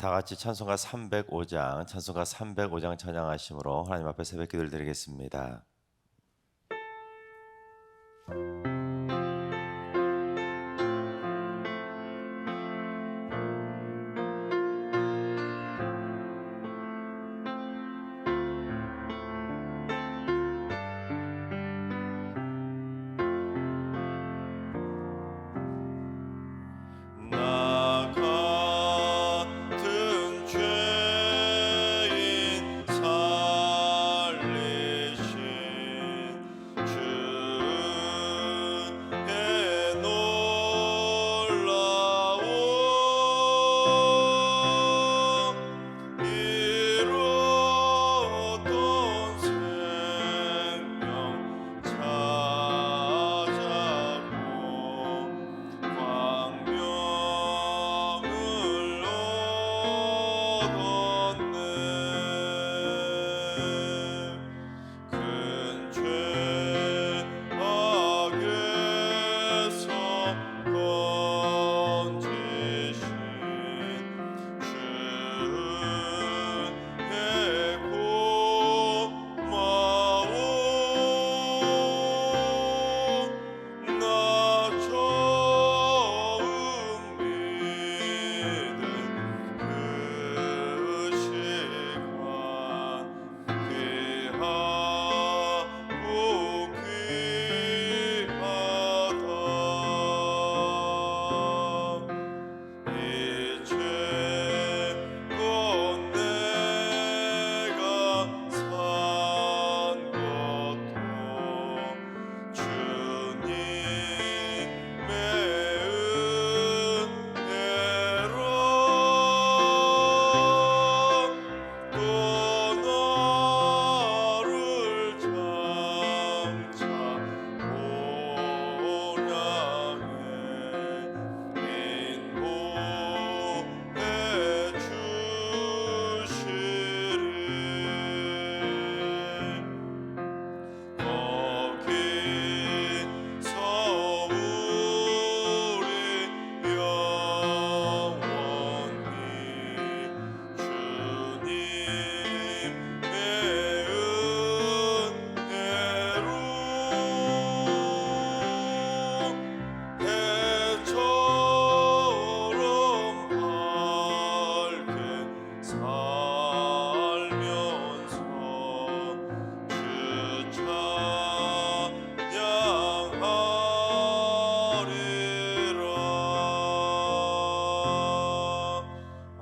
다 같이 찬송가 305장, 찬송가 305장 찬양하심으로 하나님 앞에 새벽 기도를 드리겠습니다. 나 같은 죄인 살리신 주의 놀라운 이루었던 생명 찾았고 광명을 얻었네. 큰 죄악에서 건지신 주의 고마움 나 처음 믿은 그 시간 귀하고 귀하다. 이제껏 내가 산 것도 주님의 은혜로 또 너를 장차 보량해 인도해 주시리. 거기서 우리 영원히 주님의 은혜로 해처럼 밝게 살면서 주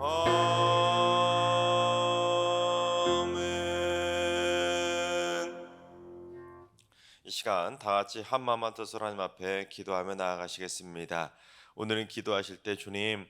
찬양하리라. 아멘. 이 시간 다 같이 한 마음만 뜻으로 하나님 앞에 기도하며 나아가시겠습니다. 오늘은 기도하실 때 주님,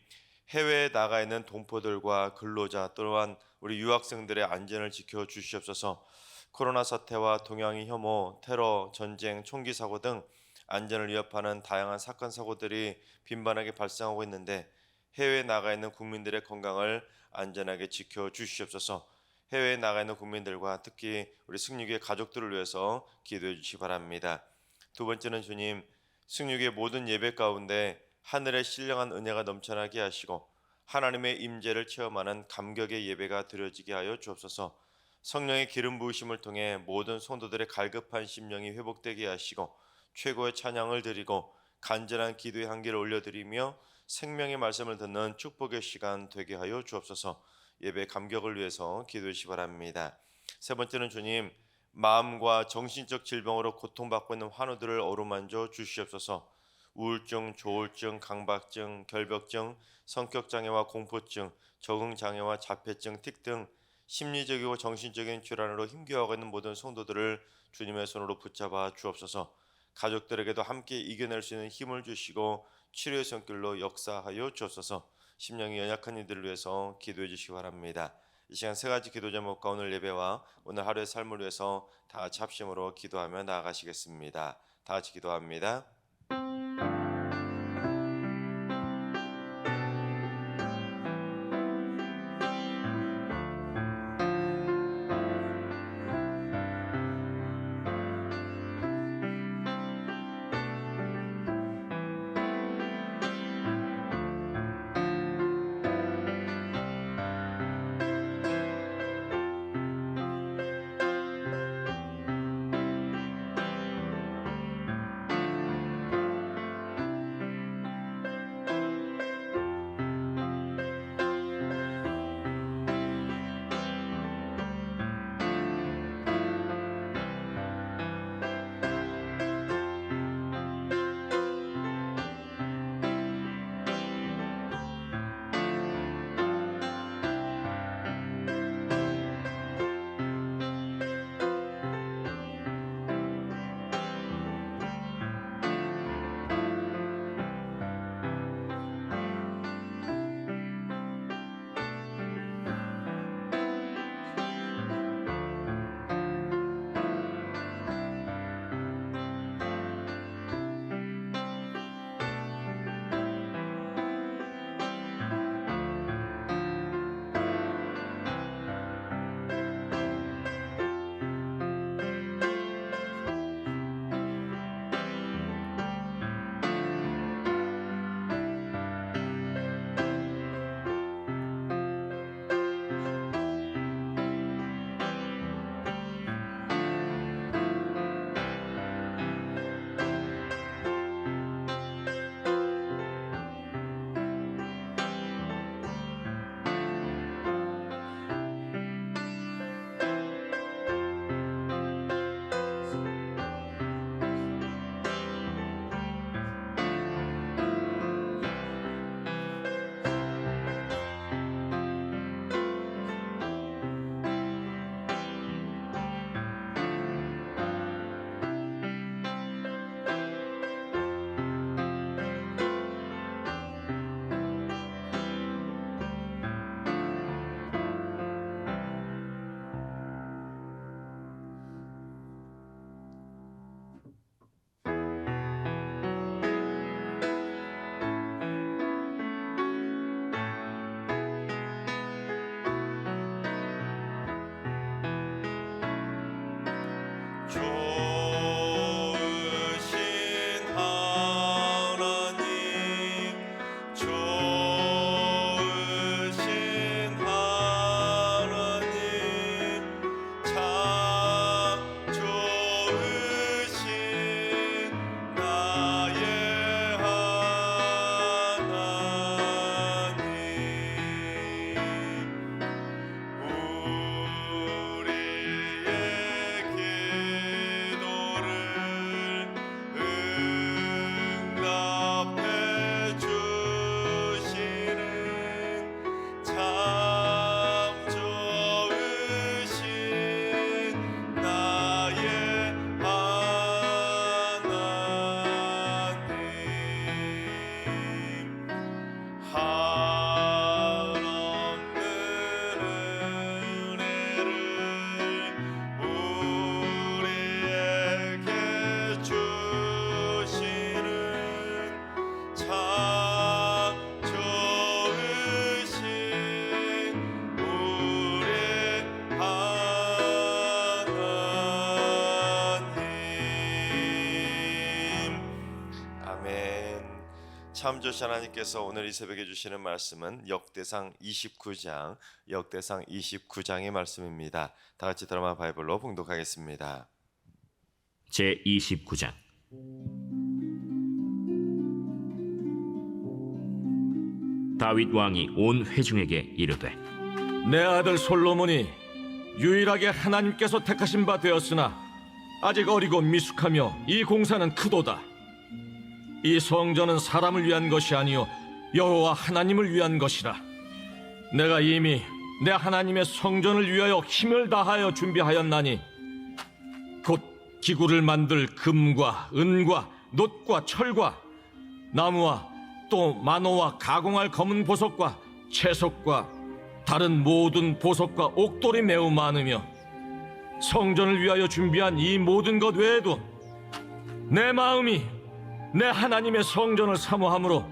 해외에 나가 있는 동포들과 근로자 또한 우리 유학생들의 안전을 지켜 주시옵소서. 코로나 사태와 동양의 혐오, 테러, 전쟁, 총기 사고 등 안전을 위협하는 다양한 사건 사고들이 빈번하게 발생하고 있는데 해외에 나가 있는 국민들의 건강을 안전하게 지켜 주시옵소서. 해외에 나가 있는 국민들과 특히 우리 승육의 가족들을 위해서 기도해 주시기 바랍니다. 두 번째는 주님, 승육의 모든 예배 가운데 하늘의 신령한 은혜가 넘쳐나게 하시고 하나님의 임재를 체험하는 감격의 예배가 드려지게 하여 주옵소서. 성령의 기름 부으심을 통해 모든 성도들의 갈급한 심령이 회복되게 하시고 최고의 찬양을 드리고 간절한 기도의 향기를 올려드리며 생명의 말씀을 듣는 축복의 시간 되게 하여 주옵소서. 예배 감격을 위해서 기도해 주시기 바랍니다. 세 번째는 주님, 마음과 정신적 질병으로 고통받고 있는 환우들을 어루만져 주시옵소서. 우울증, 조울증, 강박증, 결벽증, 성격장애와 공포증, 적응장애와 자폐증, 틱 등 심리적이고 정신적인 질환으로 힘겨워하고 있는 모든 성도들을 주님의 손으로 붙잡아 주옵소서. 가족들에게도 함께 이겨낼 수 있는 힘을 주시고 치료의 손길로 역사하여 주옵소서. 심령이 연약한 이들을 위해서 기도해 주시기 바랍니다. 이 시간 세 가지 기도 제목과 오늘 예배와 오늘 하루의 삶을 위해서 다 같이 합심으로 기도하며 나아가시겠습니다. 다 같이 기도합니다. 참조시 하나님께서 오늘 이 새벽에 주시는 말씀은 역대상 29장의 말씀입니다. 다 같이 드라마 바이블로 봉독하겠습니다. 제29장. 다윗 왕이 온 회중에게 이르되, 내 아들 솔로몬이 유일하게 하나님께서 택하신 바 되었으나 아직 어리고 미숙하며 이 공사는 크도다. 이 성전은 사람을 위한 것이 아니요 여호와 하나님을 위한 것이라. 내가 이미 내 하나님의 성전을 위하여 힘을 다하여 준비하였나니 곧 기구를 만들 금과 은과 놋과 철과 나무와 또 만호와 가공할 검은 보석과 채석과 다른 모든 보석과 옥돌이 매우 많으며 성전을 위하여 준비한 이 모든 것 외에도 내 마음이 내 하나님의 성전을 사모하므로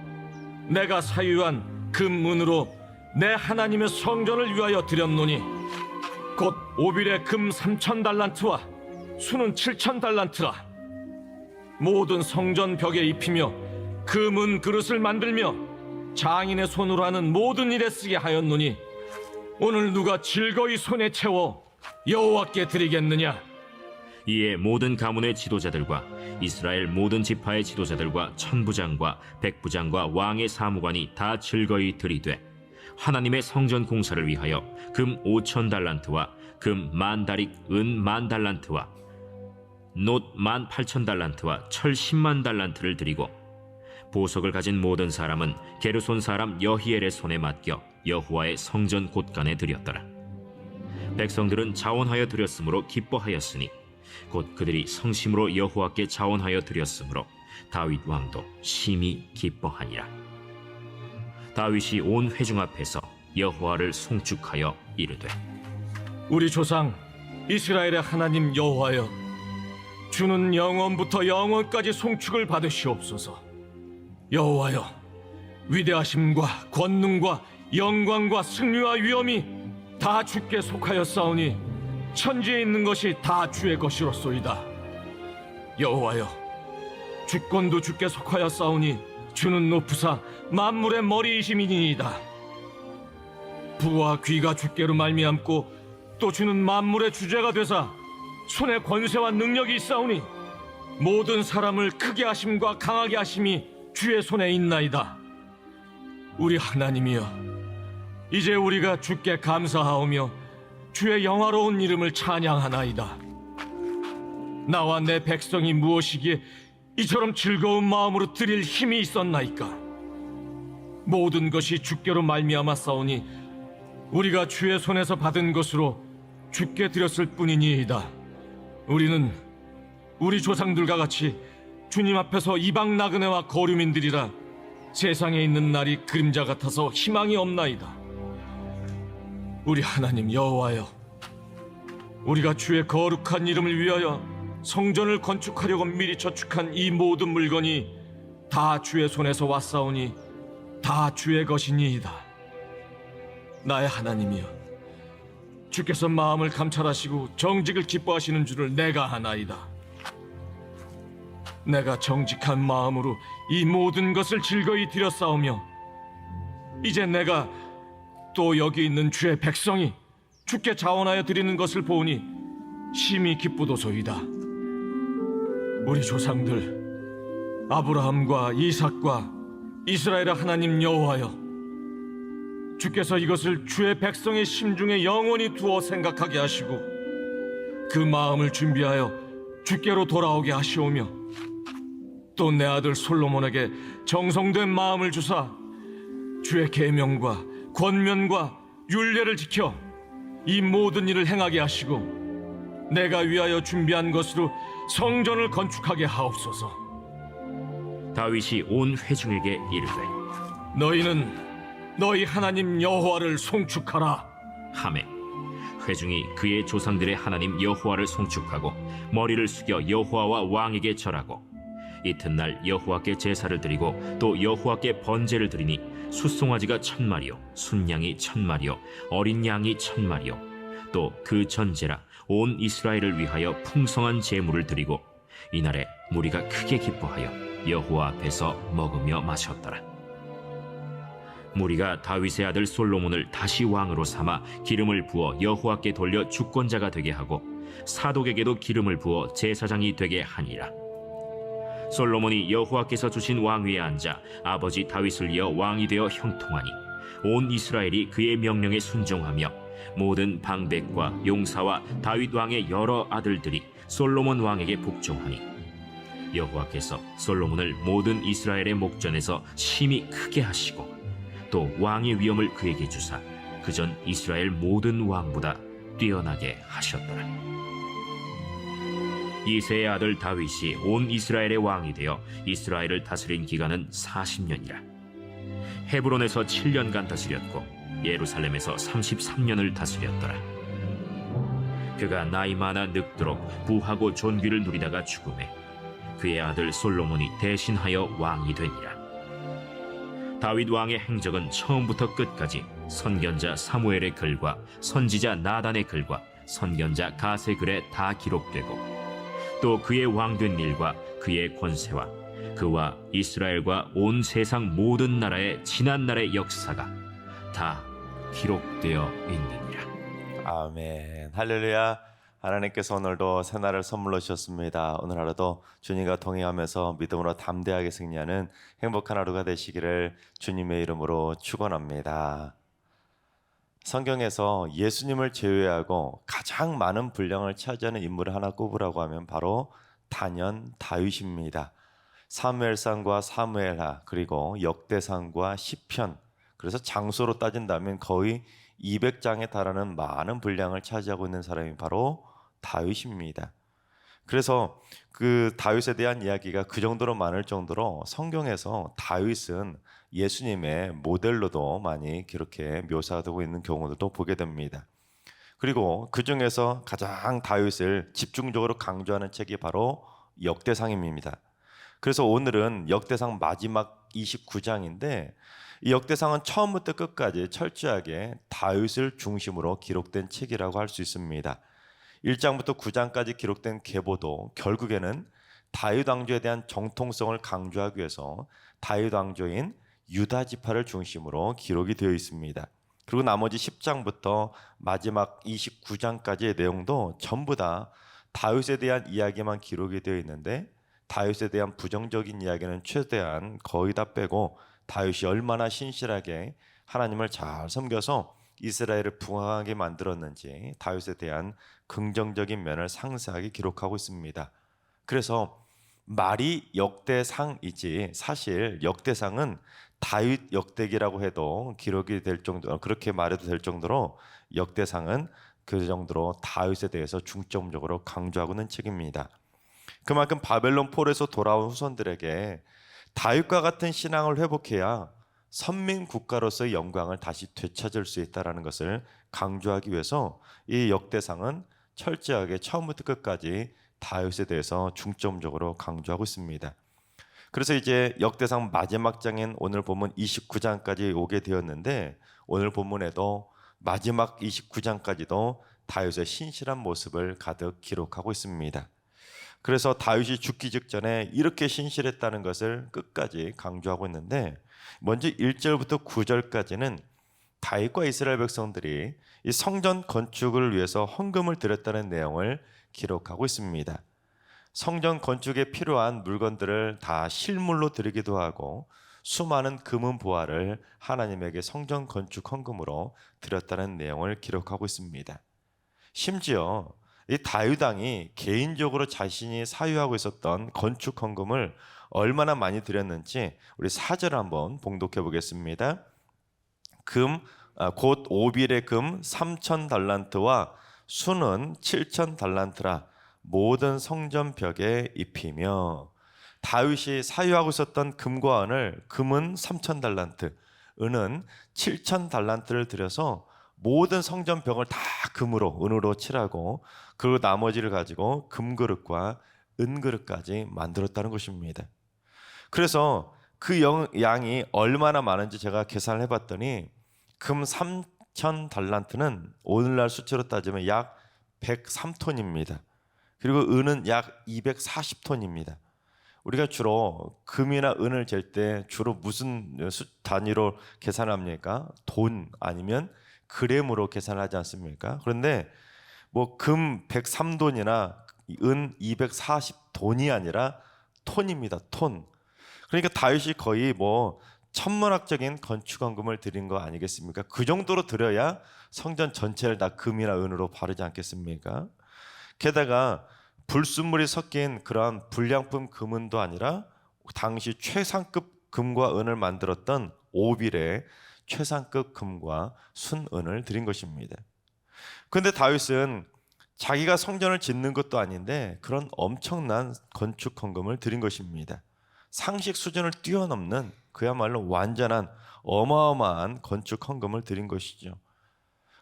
내가 사유한 금은으로 내 하나님의 성전을 위하여 드렸노니 곧 오빌의 금 3,000달란트와 수는 7,000달란트라. 모든 성전 벽에 입히며 금은 그릇을 만들며 장인의 손으로 하는 모든 일에 쓰게 하였노니 오늘 누가 즐거이 손에 채워 여호와께 드리겠느냐? 이에 모든 가문의 지도자들과 이스라엘 모든 지파의 지도자들과 천부장과 백부장과 왕의 사무관이 다 즐거이 들이되 하나님의 성전 공사를 위하여 금 5,000달란트와 금 10,000다릭 은 10,000달란트와 놋 18,000달란트와 철 100,000달란트를 드리고 보석을 가진 모든 사람은 게르손 사람 여히엘의 손에 맡겨 여호와의 성전 곳간에 드렸더라. 백성들은 자원하여 드렸으므로 기뻐하였으니 곧 그들이 성심으로 여호와께 자원하여 드렸으므로 다윗 왕도 심히 기뻐하니라. 다윗이 온 회중 앞에서 여호와를 송축하여 이르되, 우리 조상 이스라엘의 하나님 여호와여, 주는 영원부터 영원까지 송축을 받으시옵소서. 여호와여, 위대하심과 권능과 영광과 승리와 위엄이 다 주께 속하였사오니 천지에 있는 것이 다 주의 것이로소이다. 여호와여, 주권도 주께 속하였사오니 주는 높으사 만물의 머리이심이니이다. 부와 귀가 주께로 말미암고 또 주는 만물의 주제가 되사 손에 권세와 능력이 있사오니 모든 사람을 크게 하심과 강하게 하심이 주의 손에 있나이다. 우리 하나님이여, 이제 우리가 주께 감사하오며 주의 영화로운 이름을 찬양하나이다. 나와 내 백성이 무엇이기에 이처럼 즐거운 마음으로 드릴 힘이 있었나이까? 모든 것이 주께로 말미암았사오니 우리가 주의 손에서 받은 것으로 주께 드렸을 뿐이니이다. 우리는 우리 조상들과 같이 주님 앞에서 이방 나그네와 거류민들이라 세상에 있는 날이 그림자 같아서 희망이 없나이다. 우리 하나님 여호와여, 우리가 주의 거룩한 이름을 위하여 성전을 건축하려고 미리 저축한 이 모든 물건이 다 주의 손에서 왔사오니 다 주의 것이니이다. 나의 하나님이여, 주께서 마음을 감찰하시고 정직을 기뻐하시는 줄을 내가 아나이다. 내가 정직한 마음으로 이 모든 것을 즐거이 드렸사오며 이제 내가 또 여기 있는 주의 백성이 주께 자원하여 드리는 것을 보니 심히 기쁘도소이다. 우리 조상들 아브라함과 이삭과 이스라엘의 하나님 여호와여, 주께서 이것을 주의 백성의 심중에 영원히 두어 생각하게 하시고 그 마음을 준비하여 주께로 돌아오게 하시오며 또 내 아들 솔로몬에게 정성된 마음을 주사 주의 계명과 권면과 율례를 지켜 이 모든 일을 행하게 하시고 내가 위하여 준비한 것으로 성전을 건축하게 하옵소서. 다윗이 온 회중에게 이르되, 너희는 너희 하나님 여호와를 송축하라 하매 회중이 그의 조상들의 하나님 여호와를 송축하고 머리를 숙여 여호와와 왕에게 절하고 이튿날 여호와께 제사를 드리고 또 여호와께 번제를 드리니 숫송아지가 1,000마리요 순양이 1,000마리요 어린 양이 1,000마리요 또 그 전제라 온 이스라엘을 위하여 풍성한 제물을 드리고 이날에 무리가 크게 기뻐하여 여호와 앞에서 먹으며 마셨더라. 무리가 다윗의 아들 솔로몬을 다시 왕으로 삼아 기름을 부어 여호와께 돌려 주권자가 되게 하고 사독에게도 기름을 부어 제사장이 되게 하니라. 솔로몬이 여호와께서 주신 왕위에 앉아 아버지 다윗을 이어 왕이 되어 형통하니 온 이스라엘이 그의 명령에 순종하며 모든 방백과 용사와 다윗 왕의 여러 아들들이 솔로몬 왕에게 복종하니 여호와께서 솔로몬을 모든 이스라엘의 목전에서 심히 크게 하시고 또 왕의 위엄을 그에게 주사 그전 이스라엘 모든 왕보다 뛰어나게 하셨더라. 이새의 아들 다윗이 온 이스라엘의 왕이 되어 이스라엘을 다스린 기간은 40년이라. 헤브론에서 7년간 다스렸고 예루살렘에서 33년을 다스렸더라. 그가 나이 많아 늙도록 부하고 존귀를 누리다가 죽음에 그의 아들 솔로몬이 대신하여 왕이 되니라. 다윗 왕의 행적은 처음부터 끝까지 선견자 사무엘의 글과 선지자 나단의 글과 선견자 갓의 글에 다 기록되고 또 그의 왕된 일과 그의 권세와 그와 이스라엘과 온 세상 모든 나라의 지난 날의 역사가 다 기록되어 있느니라. 아멘. 할렐루야. 하나님께서 오늘도 새날을 선물로 주셨습니다. 오늘 하루도 주님과 동행하면서 믿음으로 담대하게 승리하는 행복한 하루가 되시기를 주님의 이름으로 축원합니다. 성경에서 예수님을 제외하고 가장 많은 분량을 차지하는 인물을 하나 꼽으라고 하면 바로 단연 다윗입니다. 사무엘상과 사무엘하 그리고 역대상과 시편, 그래서 장소로 따진다면 거의 200장에 달하는 많은 분량을 차지하고 있는 사람이 바로 다윗입니다. 그래서 그 다윗에 대한 이야기가 그 정도로 많을 정도로 성경에서 다윗은 예수님의 모델로도 많이 그렇게 묘사되고 있는 경우도 보게 됩니다. 그리고 그 중에서 가장 다윗을 집중적으로 강조하는 책이 바로 역대상입니다. 그래서 오늘은 역대상 마지막 29장인데 이 역대상은 처음부터 끝까지 철저하게 다윗을 중심으로 기록된 책이라고 할 수 있습니다. 1장부터 9장까지 기록된 계보도 결국에는 다윗 왕조에 대한 정통성을 강조하기 위해서 다윗 왕조인 유다 지파를 중심으로 기록이 되어 있습니다. 그리고 나머지 10장부터 마지막 29장까지의 내용도 전부 다 다윗에 대한 이야기만 기록이 되어 있는데 다윗에 대한 부정적인 이야기는 최대한 거의 다 빼고 다윗이 얼마나 신실하게 하나님을 잘 섬겨서 이스라엘을 부강하게 만들었는지 다윗에 대한 긍정적인 면을 상세하게 기록하고 있습니다. 그래서 말이 역대상이지 사실 역대상은 다윗 역대기라고 해도 기록이 될 정도, 그렇게 말해도 될 정도로 역대상은 그 정도로 다윗에 대해서 중점적으로 강조하고 있는 책입니다. 그만큼 바벨론 포로에서 돌아온 후손들에게 다윗과 같은 신앙을 회복해야 선민 국가로서의 영광을 다시 되찾을 수 있다는 것을 강조하기 위해서 이 역대상은 철저하게 처음부터 끝까지 다윗에 대해서 중점적으로 강조하고 있습니다. 그래서 이제 역대상 마지막 장인 오늘 본문 29장까지 오게 되었는데 오늘 본문에도 마지막 29장까지도 다윗의 신실한 모습을 가득 기록하고 있습니다. 그래서 다윗이 죽기 직전에 이렇게 신실했다는 것을 끝까지 강조하고 있는데 먼저 1절부터 9절까지는 다윗과 이스라엘 백성들이 이 성전 건축을 위해서 헌금을 드렸다는 내용을 기록하고 있습니다. 성전 건축에 필요한 물건들을 다 실물로 드리기도 하고 수많은 금은 보화를 하나님에게 성전 건축 헌금으로 드렸다는 내용을 기록하고 있습니다. 심지어 이 다윗 왕이 개인적으로 자신이 사유하고 있었던 건축 헌금을 얼마나 많이 드렸는지 우리 4절 한번 봉독해 보겠습니다. 곧 오빌의 금 3,000달란트와 수는 7,000달란트라 모든 성전 벽에 입히며 다윗이 사유하고 있었던 금과 은을 금은 3,000달란트, 은은 7,000달란트를 들여서 모든 성전 벽을 다 은으로 칠하고 그리고 나머지를 가지고 금그릇과 은그릇까지 만들었다는 것입니다. 그래서 그 양이 얼마나 많은지 제가 계산을 해봤더니 금 3,000달란트는 오늘날 수치로 따지면 약 103톤입니다. 그리고 은은 약 240톤입니다. 우리가 주로 금이나 은을 잴 때 주로 무슨 단위로 계산합니까? 돈 아니면 그램으로 계산하지 않습니까? 그런데 뭐 금 103돈이나 은 240돈이 아니라 톤입니다. 톤. 그러니까 다윗이 거의 뭐 천문학적인 건축원금을 드린 거 아니겠습니까? 그 정도로 드려야 성전 전체를 다 금이나 은으로 바르지 않겠습니까? 게다가 불순물이 섞인 그러한 불량품 금은도 아니라 당시 최상급 금과 은을 만들었던 오빌의 최상급 금과 순은을 드린 것입니다. 그런데 다윗은 자기가 성전을 짓는 것도 아닌데 그런 엄청난 건축 헌금을 드린 것입니다. 상식 수준을 뛰어넘는 그야말로 완전한 어마어마한 건축 헌금을 드린 것이죠.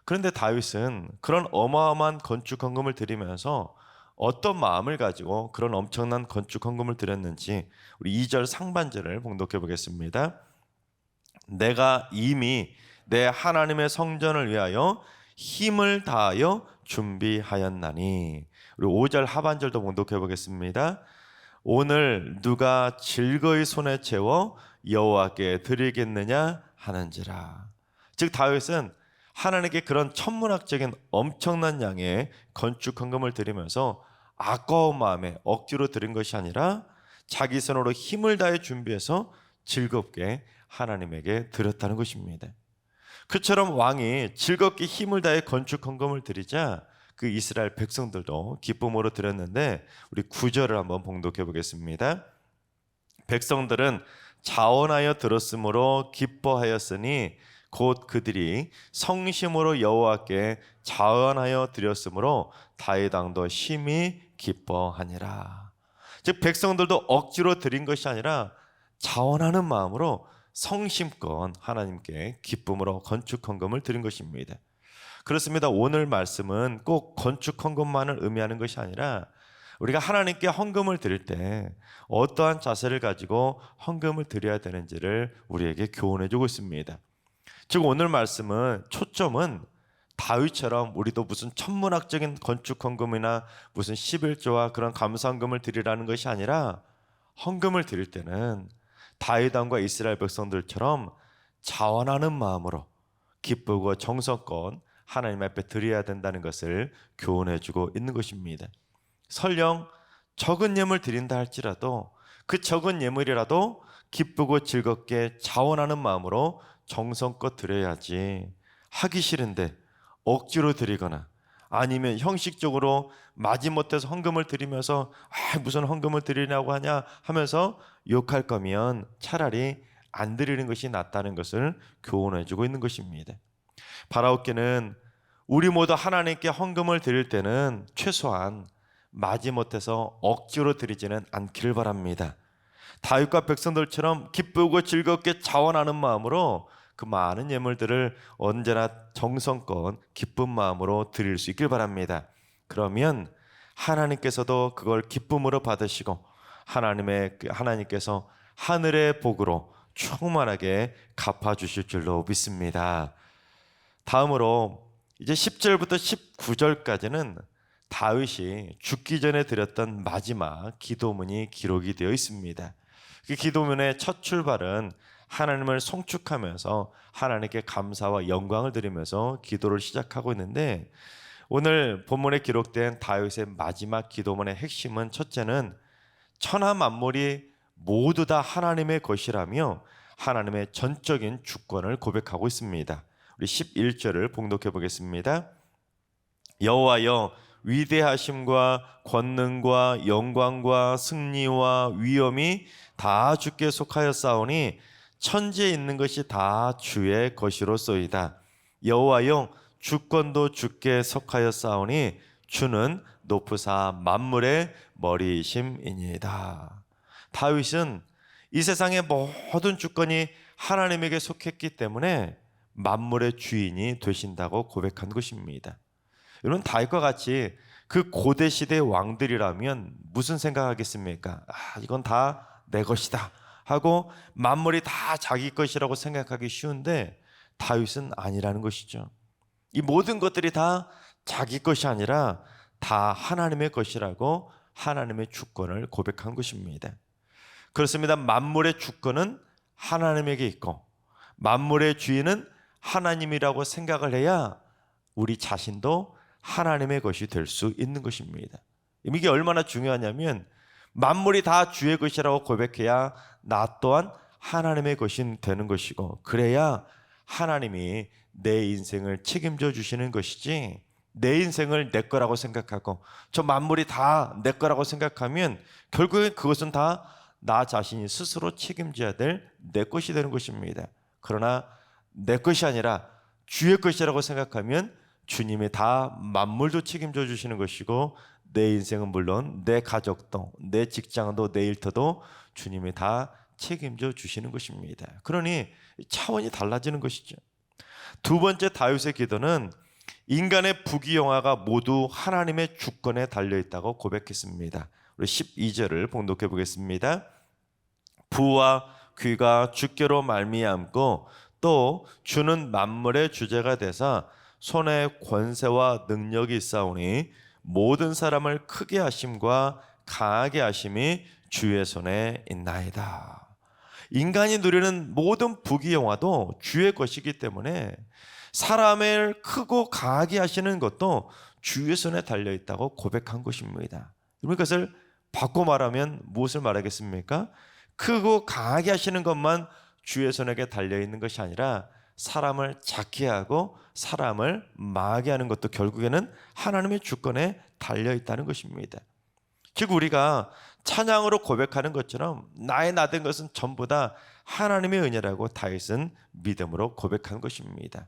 그런데 다윗은 그런 어마어마한 건축 헌금을 드리면서 어떤 마음을 가지고 그런 엄청난 건축 헌금을 드렸는지 우리 2절 상반절을 봉독해 보겠습니다. 내가 이미 내 하나님의 성전을 위하여 힘을 다하여 준비하였나니. 우리 5절 하반절도 봉독해 보겠습니다. 오늘 누가 즐거이 손에 채워 여호와께 드리겠느냐 하는지라. 즉 다윗은 하나님께 그런 천문학적인 엄청난 양의 건축 헌금을 드리면서 아까운 마음에 억지로 드린 것이 아니라 자기 손으로 힘을 다해 준비해서 즐겁게 하나님에게 드렸다는 것입니다. 그처럼 왕이 즐겁게 힘을 다해 건축 헌금을 드리자 그 이스라엘 백성들도 기쁨으로 드렸는데 우리 9절을 한번 봉독해 보겠습니다. 백성들은 자원하여 들었으므로 기뻐하였으니 곧 그들이 성심으로 여호와께 자원하여 드렸으므로 다윗 왕도 심히 기뻐하니라. 즉 백성들도 억지로 드린 것이 아니라 자원하는 마음으로 성심껏 하나님께 기쁨으로 건축 헌금을 드린 것입니다. 그렇습니다. 오늘 말씀은 꼭 건축 헌금만을 의미하는 것이 아니라 우리가 하나님께 헌금을 드릴 때 어떠한 자세를 가지고 헌금을 드려야 되는지를 우리에게 교훈해 주고 있습니다. 즉 오늘 말씀은 초점은 다윗처럼 우리도 무슨 천문학적인 건축 헌금이나 무슨 11조와 그런 감사 헌금을 드리라는 것이 아니라 헌금을 드릴 때는 다윗 왕과 이스라엘 백성들처럼 자원하는 마음으로 기쁘고 정성껏 하나님 앞에 드려야 된다는 것을 교훈해 주고 있는 것입니다. 설령 적은 예물 드린다 할지라도 그 적은 예물이라도 기쁘고 즐겁게 자원하는 마음으로 정성껏 드려야지, 하기 싫은데 억지로 드리거나 아니면 형식적으로 마지못해서 헌금을 드리면서 무슨 헌금을 드리냐고 하냐 하면서 욕할 거면 차라리 안 드리는 것이 낫다는 것을 교훈해 주고 있는 것입니다. 바라옵기는 우리 모두 하나님께 헌금을 드릴 때는 최소한 마지못해서 억지로 드리지는 않기를 바랍니다. 다윗과 백성들처럼 기쁘고 즐겁게 자원하는 마음으로 그 많은 예물들을 언제나 정성껏 기쁜 마음으로 드릴 수 있길 바랍니다. 그러면 하나님께서도 그걸 기쁨으로 받으시고 하나님께서 하늘의 복으로 충만하게 갚아주실 줄로 믿습니다. 다음으로 이제 10절부터 19절까지는 다윗이 죽기 전에 드렸던 마지막 기도문이 기록이 되어 있습니다. 그 기도문의 첫 출발은 하나님을 송축하면서 하나님께 감사와 영광을 드리면서 기도를 시작하고 있는데, 오늘 본문에 기록된 다윗의 마지막 기도문의 핵심은 첫째는 천하 만물이 모두 다 하나님의 것이라며 하나님의 전적인 주권을 고백하고 있습니다. 우리 11절을 봉독해 보겠습니다. 여호와여 위대하심과 권능과 영광과 승리와 위엄이 다 주께 속하였사오니 천지에 있는 것이 다 주의 것이로소이다. 여호와여 주권도 주께 속하였사오니 주는 높으사 만물의 머리이심이니이다. 다윗은 이 세상의 모든 주권이 하나님에게 속했기 때문에 만물의 주인이 되신다고 고백한 것입니다. 여러분, 다윗과 같이 그 고대 시대의 왕들이라면 무슨 생각하겠습니까? 이건 다 내 것이다 하고 만물이 다 자기 것이라고 생각하기 쉬운데 다윗은 아니라는 것이죠. 이 모든 것들이 다 자기 것이 아니라 다 하나님의 것이라고 하나님의 주권을 고백한 것입니다. 그렇습니다. 만물의 주권은 하나님에게 있고 만물의 주인은 하나님이라고 생각을 해야 우리 자신도 하나님의 것이 될 수 있는 것입니다. 이게 얼마나 중요하냐면 만물이 다 주의 것이라고 고백해야 나 또한 하나님의 것이 되는 것이고, 그래야 하나님이 내 인생을 책임져 주시는 것이지, 내 인생을 내 거라고 생각하고 저 만물이 다 내 거라고 생각하면 결국엔 그것은 다 나 자신이 스스로 책임져야 될 내 것이 되는 것입니다. 그러나 내 것이 아니라 주의 것이라고 생각하면 주님이 다 만물도 책임져 주시는 것이고, 내 인생은 물론 내 가족도, 내 직장도, 내 일터도 주님이 다 책임져 주시는 것입니다. 그러니 차원이 달라지는 것이죠. 두 번째, 다윗의 기도는 인간의 부귀영화가 모두 하나님의 주권에 달려있다고 고백했습니다. 우리 12절을 봉독해 보겠습니다. 부와 귀가 주께로 말미암고 또 주는 만물의 주제가 되사 손에 권세와 능력이 있사오니 모든 사람을 크게 하심과 강하게 하심이 주의 손에 있나이다. 인간이 누리는 모든 부귀영화도 주의 것이기 때문에 사람을 크고 강하게 하시는 것도 주의 손에 달려있다고 고백한 것입니다. 이것을 바꿔 말하면 무엇을 말하겠습니까? 크고 강하게 하시는 것만 주의 손에게 달려있는 것이 아니라 사람을 작게 하고 사람을 망하게 하는 것도 결국에는 하나님의 주권에 달려있다는 것입니다. 즉 우리가 찬양으로 고백하는 것처럼 나의 나된 것은 전부 다 하나님의 은혜라고 다윗은 믿음으로 고백한 것입니다.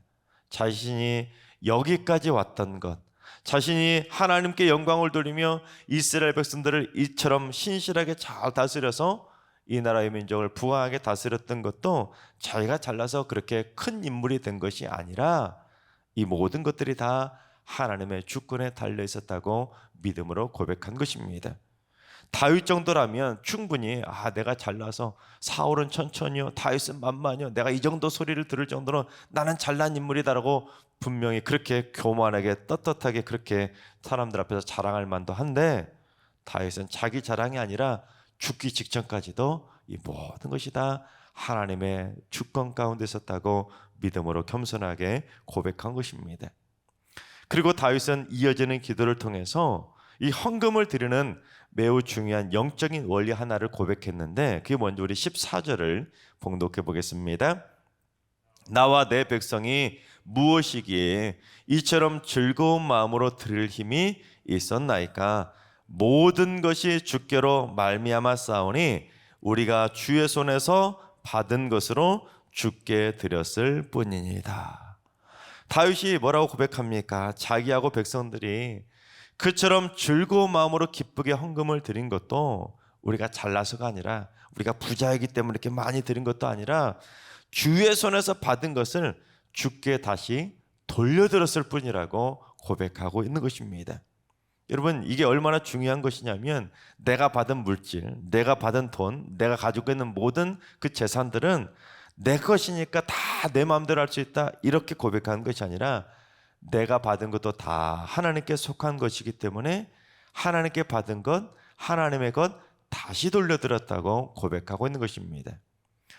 자신이 여기까지 왔던 것, 자신이 하나님께 영광을 돌리며 이스라엘 백성들을 이처럼 신실하게 잘 다스려서 이 나라의 민족을 부강하게 다스렸던 것도 자기가 잘나서 그렇게 큰 인물이 된 것이 아니라 이 모든 것들이 다 하나님의 주권에 달려 있었다고 믿음으로 고백한 것입니다. 다윗 정도라면 충분히 내가 잘나서 사울은 천천히요, 다윗은 만만히요, 내가 이 정도 소리를 들을 정도로 나는 잘난 인물이다라고 분명히 그렇게 교만하게 떳떳하게 그렇게 사람들 앞에서 자랑할 만도 한데, 다윗은 자기 자랑이 아니라 죽기 직전까지도 이 모든 것이 다 하나님의 주권 가운데 있었다고 믿음으로 겸손하게 고백한 것입니다. 그리고 다윗은 이어지는 기도를 통해서 이 헌금을 드리는 매우 중요한 영적인 원리 하나를 고백했는데, 그게 먼저 우리 14절을 봉독해 보겠습니다. 나와 내 백성이 무엇이기에 이처럼 즐거운 마음으로 드릴 힘이 있었나이까? 모든 것이 주께로 말미암아 싸우니 우리가 주의 손에서 받은 것으로 주께 드렸을 뿐이니이다. 다윗이 뭐라고 고백합니까? 자기하고 백성들이 그처럼 즐거운 마음으로 기쁘게 헌금을 드린 것도 우리가 잘나서가 아니라, 우리가 부자이기 때문에 이렇게 많이 드린 것도 아니라 주의 손에서 받은 것을 주께 다시 돌려드렸을 뿐이라고 고백하고 있는 것입니다. 여러분, 이게 얼마나 중요한 것이냐면, 내가 받은 물질, 내가 받은 돈, 내가 가지고 있는 모든 그 재산들은 내 것이니까 다 내 마음대로 할 수 있다, 이렇게 고백하는 것이 아니라 내가 받은 것도 다 하나님께 속한 것이기 때문에 하나님께 받은 것, 하나님의 것 다시 돌려드렸다고 고백하고 있는 것입니다.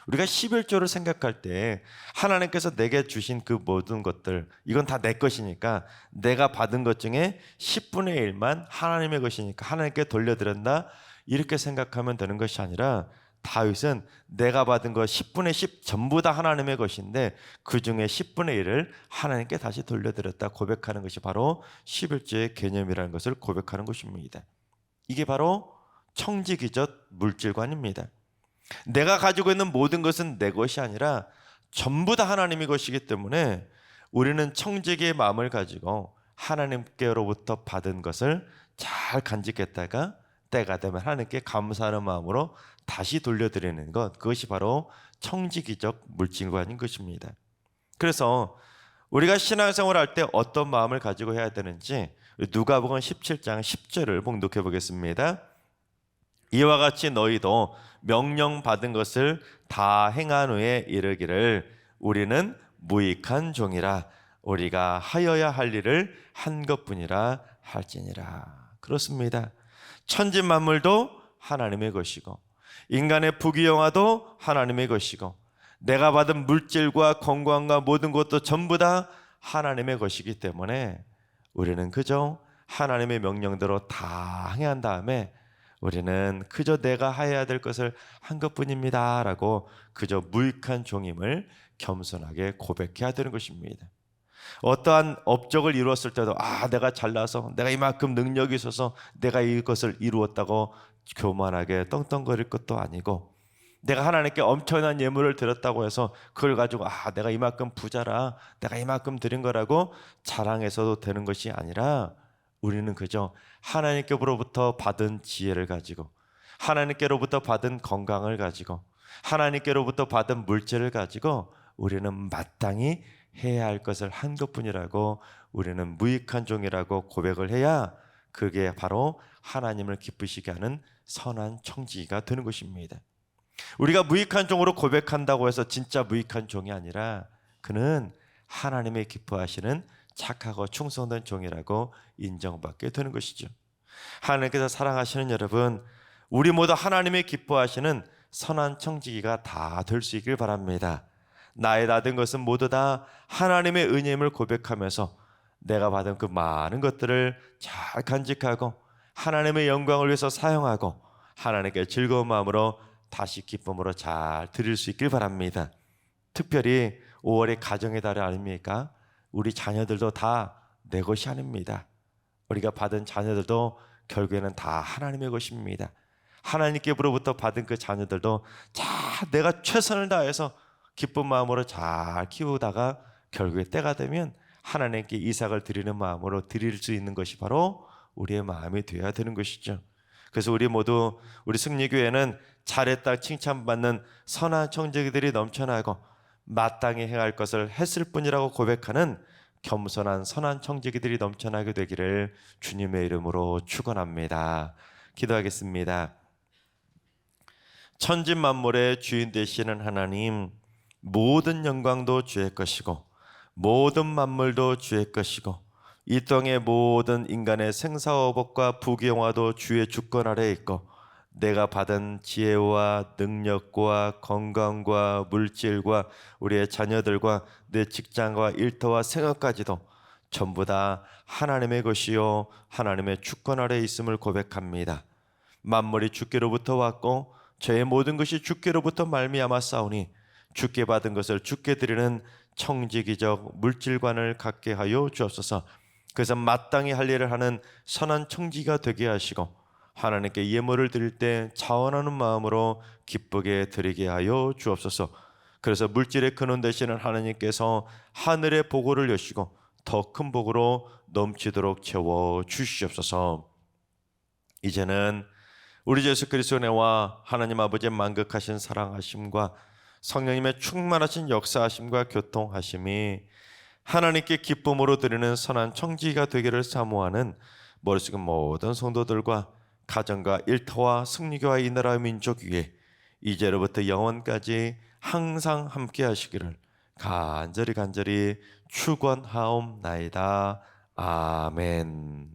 우리가 11조를 생각할 때 하나님께서 내게 주신 그 모든 것들, 이건 다 내 것이니까 내가 받은 것 중에 10분의 1만 하나님의 것이니까 하나님께 돌려드린다, 이렇게 생각하면 되는 것이 아니라, 다윗은 내가 받은 것 10분의 10 전부 다 하나님의 것인데 그 중에 10분의 1을 하나님께 다시 돌려드렸다 고백하는 것이 바로 11조의 개념이라는 것을 고백하는 것입니다. 이게 바로 청지기적 물질관입니다. 내가 가지고 있는 모든 것은 내 것이 아니라 전부 다 하나님의 것이기 때문에 우리는 청지기의 마음을 가지고 하나님께로부터 받은 것을 잘 간직했다가 때가 되면 하나님께 감사하는 마음으로 다시 돌려드리는 것, 그것이 바로 청지기적 물질관인 것입니다. 그래서 우리가 신앙생활을 할 때 어떤 마음을 가지고 해야 되는지 누가복음 17장 10절을 봉독해 보겠습니다. 이와 같이 너희도 명령 받은 것을 다 행한 후에 이르기를 우리는 무익한 종이라, 우리가 하여야 할 일을 한 것뿐이라 할지니라. 그렇습니다. 천지 만물도 하나님의 것이고 인간의 부귀영화도 하나님의 것이고 내가 받은 물질과 건강과 모든 것도 전부 다 하나님의 것이기 때문에 우리는 그저 하나님의 명령대로 다 행한 다음에 우리는 그저 내가 해야 될 것을 한 것뿐입니다 라고 그저 무익한 종임을 겸손하게 고백해야 되는 것입니다. 어떠한 업적을 이루었을 때도 내가 잘나서 내가 이만큼 능력이 있어서 내가 이것을 이루었다고 교만하게 떵떵거릴 것도 아니고, 내가 하나님께 엄청난 예물을 드렸다고 해서 그걸 가지고 내가 이만큼 부자라 내가 이만큼 드린 거라고 자랑해서도 되는 것이 아니라, 우리는 그저 하나님께로부터 받은 지혜를 가지고 하나님께로부터 받은 건강을 가지고 하나님께로부터 받은 물질을 가지고 우리는 마땅히 해야 할 것을 한 것뿐이라고, 우리는 무익한 종이라고 고백을 해야 그게 바로 하나님을 기쁘시게 하는 선한 청지기가 되는 것입니다. 우리가 무익한 종으로 고백한다고 해서 진짜 무익한 종이 아니라 그는 하나님의 기뻐하시는 착하고 충성된 종이라고 인정받게 되는 것이죠. 하나님께서 사랑하시는 여러분, 우리 모두 하나님의 기뻐하시는 선한 청지기가 다 될 수 있길 바랍니다. 나의 받은 것은 모두 다 하나님의 은혜임을 고백하면서 내가 받은 그 많은 것들을 잘 간직하고 하나님의 영광을 위해서 사용하고 하나님께 즐거운 마음으로 다시 기쁨으로 잘 드릴 수 있길 바랍니다. 특별히 5월의 가정의 달 아닙니까? 우리 자녀들도 다 내 것이 아닙니다. 우리가 받은 자녀들도 결국에는 다 하나님의 것입니다. 하나님께로부터 받은 그 자녀들도 내가 최선을 다해서 기쁜 마음으로 잘 키우다가 결국에 때가 되면 하나님께 이삭을 드리는 마음으로 드릴 수 있는 것이 바로 우리의 마음이 되어야 되는 것이죠. 그래서 우리 모두, 우리 승리교회는 잘했다 칭찬받는 선한 청지기들이 넘쳐나고 마땅히 행할 것을 했을 뿐이라고 고백하는 겸손한 선한 청지기들이 넘쳐나게 되기를 주님의 이름으로 축원합니다. 기도하겠습니다. 천지 만물의 주인 되시는 하나님, 모든 영광도 주의 것이고 모든 만물도 주의 것이고 이 땅의 모든 인간의 생사화복과 부귀영화도 주의 주권 아래에 있고, 내가 받은 지혜와 능력과 건강과 물질과 우리의 자녀들과 내 직장과 일터와 생업까지도 전부 다 하나님의 것이요 하나님의 주권 아래에 있음을 고백합니다. 만물이 주께로부터 왔고 저의 모든 것이 주께로부터 말미암아 싸우니 주께 받은 것을 주께 드리는 청지기적 물질관을 갖게 하여 주옵소서. 그래서 마땅히 할 일을 하는 선한 청지기가 되게 하시고 하나님께 예물을 드릴 때 자원하는 마음으로 기쁘게 드리게 하여 주옵소서. 그래서 물질의 근원 되시는 하나님께서 하늘의 보고를 여시고 더 큰 복으로 넘치도록 채워 주시옵소서. 이제는 우리 예수 그리스도의 은혜와 하나님 아버지의 만극하신 사랑하심과 성령님의 충만하신 역사하심과 교통하심이 하나님께 기쁨으로 드리는 선한 청지기가 되기를 사모하는 머릿속의 모든 성도들과 가정과 일터와 승리교와 이 나라의 민족 위에 이제로부터 영원까지 항상 함께 하시기를 간절히 축원하옵나이다. 아멘.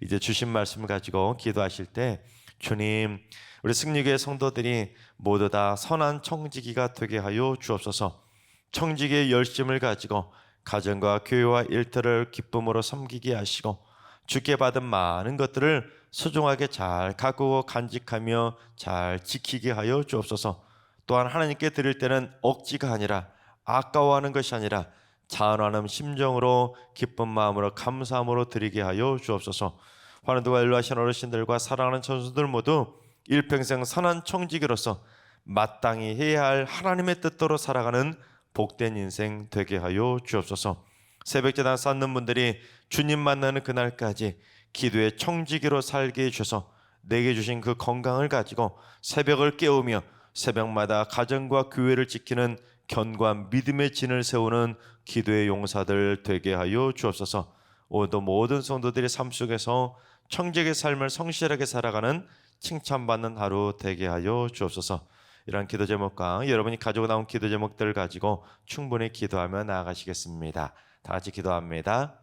이제 주신 말씀을 가지고 기도하실 때, 주님, 우리 승리교회 성도들이 모두 다 선한 청지기가 되게 하여 주옵소서. 청지기의 열심을 가지고 가정과 교회와 일터를 기쁨으로 섬기게 하시고 주께 받은 많은 것들을 소중하게 잘 가꾸고 간직하며 잘 지키게 하여 주옵소서. 또한 하나님께 드릴 때는 억지가 아니라 아까워하는 것이 아니라 자원하는 심정으로 기쁜 마음으로 감사함으로 드리게 하여 주옵소서. 환우들과 연로하신 어르신들과 사랑하는 천수들 모두 일평생 선한 청지기로서 마땅히 해야 할 하나님의 뜻대로 살아가는 복된 인생 되게 하여 주옵소서. 새벽제단 쌓는 분들이 주님 만나는 그날까지 기도의 청지기로 살게 해주셔서 내게 주신 그 건강을 가지고 새벽을 깨우며 새벽마다 가정과 교회를 지키는 견고한 믿음의 진을 세우는 기도의 용사들 되게 하여 주옵소서. 오늘도 모든 성도들의 삶 속에서 청지기의 삶을 성실하게 살아가는 칭찬받는 하루 되게 하여 주옵소서. 이러한 기도 제목과 여러분이 가지고 나온 기도 제목들을 가지고 충분히 기도하며 나아가시겠습니다. 다 같이 기도합니다.